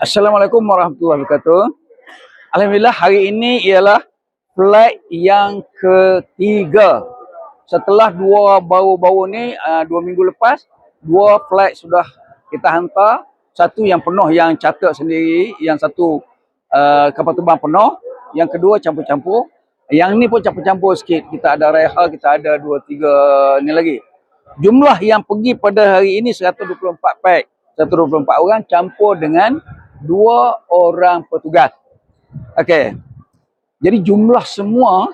Assalamualaikum warahmatullahi wabarakatuh. Alhamdulillah hari ini ialah flight yang ketiga. Setelah baru-baru ni 2 minggu lepas, 2 flight sudah kita hantar. Satu yang penuh yang charter sendiri, yang satu kapal terbang penuh, yang kedua campur-campur. Yang ni pun campur-campur sikit. Kita ada reha, kita ada 2-3 ni lagi. Jumlah yang pergi pada hari ini 124 pack. 124 orang campur dengan 2 orang petugas. Okey. Jadi jumlah semua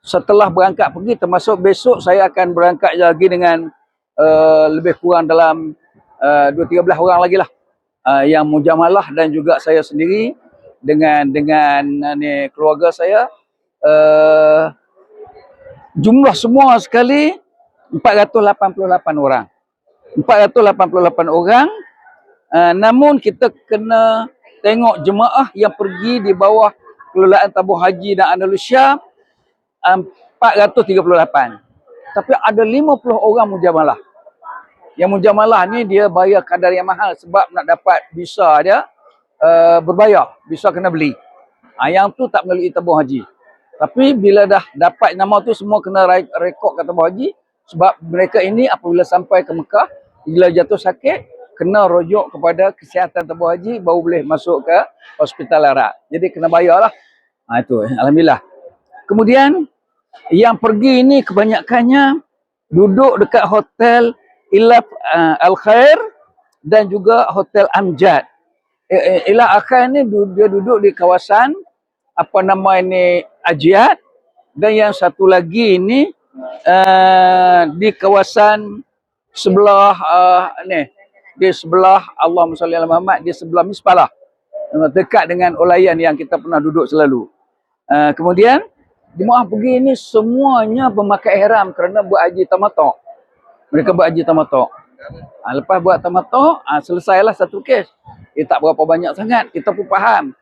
setelah berangkat pergi, termasuk besok saya akan berangkat lagi dengan lebih kurang dalam 2-13 orang lagi lah. Yang mujamalah dan juga saya sendiri dengan ni keluarga saya. Jumlah semua sekali 488 orang. 488 orang. Namun kita kena tengok jemaah yang pergi di bawah kelolaan tabung haji dan Andalusia 438. Tapi ada 50 orang mujamalah. Yang mujamalah ni dia bayar kadar yang mahal sebab nak dapat visa dia berbayar. Visa kena beli. Yang tu tak melalui tabung haji. Tapi bila dah dapat nama tu semua kena rekod kat tabung haji. Sebab mereka ini apabila sampai ke Mekah, bila jatuh sakit, kena rujuk kepada kesihatan tabung haji baru boleh masuk ke hospital Arab. Jadi kena bayar lah. Itu alhamdulillah. Kemudian yang pergi ini kebanyakannya duduk dekat hotel Ilaf Al-Khair dan juga hotel Amjad. Ilaf Al-Khair ni dia duduk di kawasan apa nama ini Ajiat, dan yang satu lagi ini di kawasan sebelah di sebelah Allahumma salli ala Muhammad, di sebelah Mispalah, dekat dengan Olayan yang kita pernah duduk selalu. Kemudian jemaah pergi ini semuanya memakai ihram kerana buat haji tamattu'. Mereka buat haji tamattu'. Lepas buat tamattu', selesailah satu kes. Tak berapa banyak sangat, kita pun faham.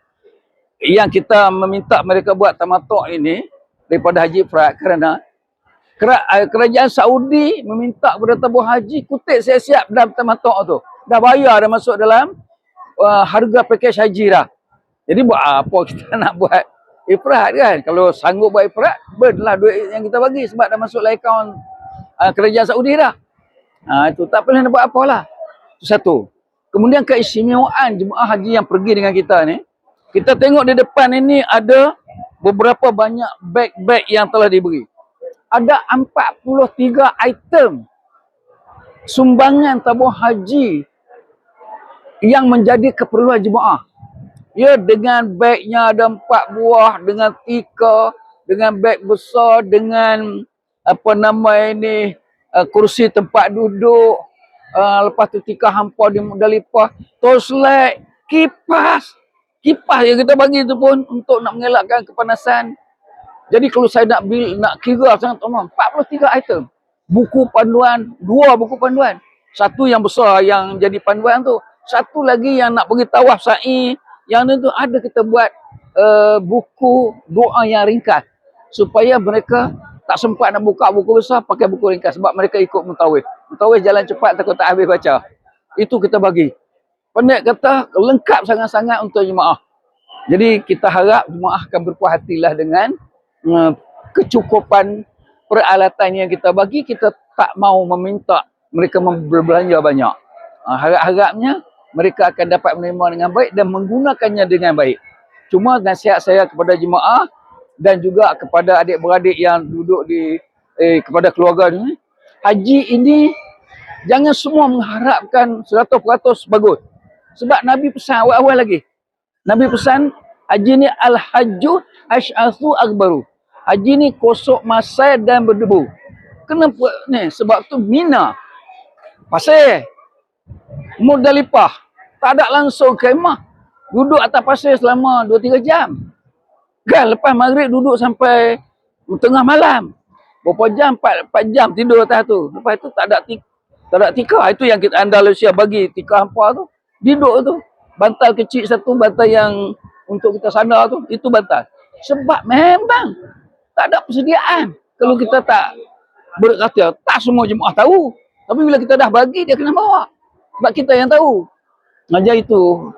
Yang kita meminta mereka buat tamattu' ini daripada haji ifrad kerana kerajaan Saudi meminta kepada tabung haji kutip siap-siap dalam tamattu' tu. Dah bayar, dah masuk dalam harga package haji dah. Jadi buat apa kita nak buat ifrad kan? Kalau sanggup buat ifrad, berlah duit yang kita bagi sebab dah masuk dalam akaun kerajaan Saudi dah. Itu tak boleh nak buat apalah. Itu satu. Kemudian keistimewaan jemaah haji yang pergi dengan kita ni, kita tengok di depan ini ada beberapa banyak beg-beg yang telah diberi. Ada 43 item sumbangan tabung haji yang menjadi keperluan jemaah. Ya, dengan begnya ada 4 buah, dengan tika, dengan beg besar, dengan apa nama ini kursi tempat duduk, lepas tu tika hampa di Muzdalifah, toslet, kipas yang kita bagi tu pun untuk nak mengelakkan kepanasan. Jadi kalau saya nak kira sangat teman, 43 item. Buku panduan, 2 buku panduan. Satu yang besar yang jadi panduan tu. Satu lagi yang nak pergi tawaf sa'i. Yang ni tu ada kita buat buku doa yang ringkas. Supaya mereka tak sempat nak buka buku besar, pakai buku ringkas. Sebab mereka ikut mutawif. Mutawif jalan cepat takut tak habis baca. Itu kita bagi. Pendek kata lengkap sangat-sangat untuk jemaah. Jadi kita harap jemaah akan berpuas hatilah dengan uh, kecukupan peralatan yang kita bagi. Kita tak mau meminta mereka berbelanja banyak. Harap-harapnya mereka akan dapat menerima dengan baik dan menggunakannya dengan baik. Cuma nasihat saya kepada jemaah dan juga kepada adik-beradik yang duduk di kepada keluarga ni, haji ini jangan semua mengharapkan 100% bagus. Sebab Nabi pesan awal-awal lagi. Nabi pesan haji ni al-hajju asy'athu akbaru. Haji ni kosok masai dan berdebu. Kenapa ni? Sebab tu Mina, pasir, Muzdalifah, tak ada langsung kemah. Duduk atas pasir selama 2-3 jam. Kan lepas maghrib duduk sampai tengah malam. Berapa jam? 4 jam tidur atas tu. Lepas tu tak ada tikar. Itu yang kita Andalusia bagi tikar hampa tu. Duduk tu. Bantal kecil satu, bantal yang untuk kita sandar tu, itu bantal. Sebab memang tak ada persediaan. Kalau kita tak berkata, tak semua jemaah tahu. Tapi bila kita dah bagi, dia kena bawa. Sebab kita yang tahu. Ngajar itu,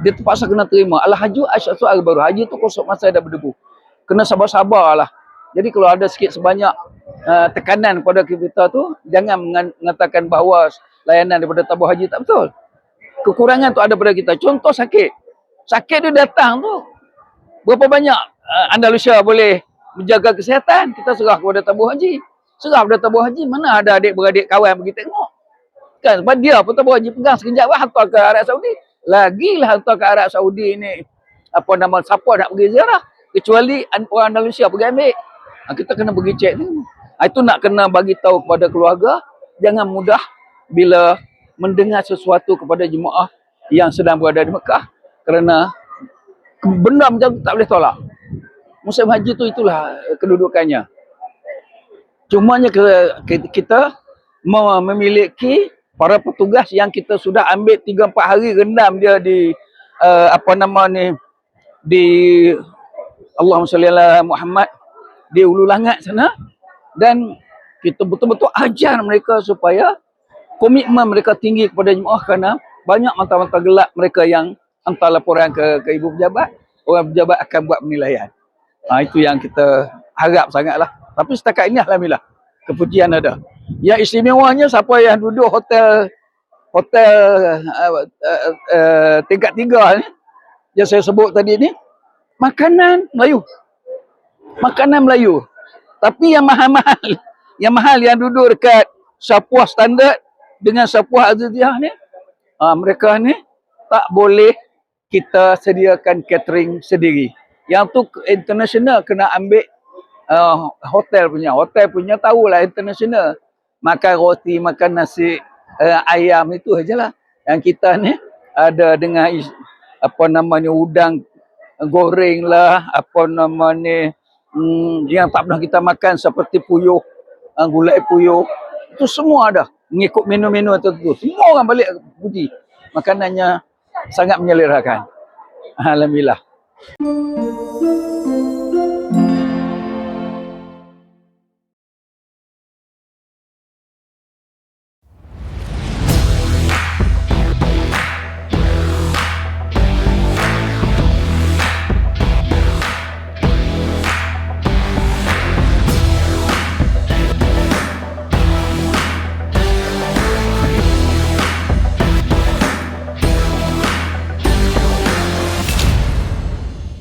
dia terpaksa kena terima. Al-haju asy'athu akbaru. Haji tu kosok masa dah berdebu. Kena sabar-sabarlah. Jadi kalau ada sikit sebanyak tekanan pada kita tu, jangan mengatakan bahawa layanan daripada tabung haji tak betul. Kekurangan tu ada pada kita. Contoh sakit. Sakit dia datang tu. Berapa banyak Andalusia boleh menjaga kesihatan? Kita serah kepada tabung haji. Serah kepada tabung haji. Mana ada adik-beradik kawan pergi tengok. Kan? Sebab dia pun tabung haji pegang sekejap lah hantar ke Arab Saudi. Lagilah hantar ke Arab Saudi ni. Apa nama, siapa nak pergi ziarah. Kecuali orang Andalusia pergi ambil. Kita kena pergi cek ni. Itu nak kena bagi tahu kepada keluarga. Jangan mudah bila mendengar sesuatu kepada jemaah yang sedang berada di Mekah, kerana benda macam tu tak boleh tolak. Musim haji tu itulah kedudukannya. Cumanya kita memiliki para petugas yang kita sudah ambil 3-4 hari rendam dia di di Allahumma salli ala Muhammad, di Ulu Langat sana, dan kita betul-betul ajar mereka supaya komitmen mereka tinggi kepada jemaah, kerana banyak mata-mata gelap mereka yang hantar laporan ke ibu pejabat. Orang pejabat akan buat penilaian. Itu yang kita harap sangatlah. Tapi setakat ini alhamdulillah kepujian ada. Yang istimewanya siapa yang duduk hotel tingkat 3 ni yang saya sebut tadi ni, makanan Melayu. Makanan Melayu. Tapi yang mahal yang duduk dekat Sapuah Standard dengan Sapuah Aziziyah ni, mereka ni tak boleh kita sediakan catering sendiri. Yang tu international kena ambil hotel punya. Hotel punya tahulah international. Makan roti, makan nasi, ayam, itu ajalah. Yang kita ni ada dengan udang goreng lah, yang tak pernah kita makan seperti puyuh, gulai puyuh. Itu semua ada. Mengikut menu-menu tertentu. Semua orang balik puji. Makanannya sangat menyelerakan. Alhamdulillah.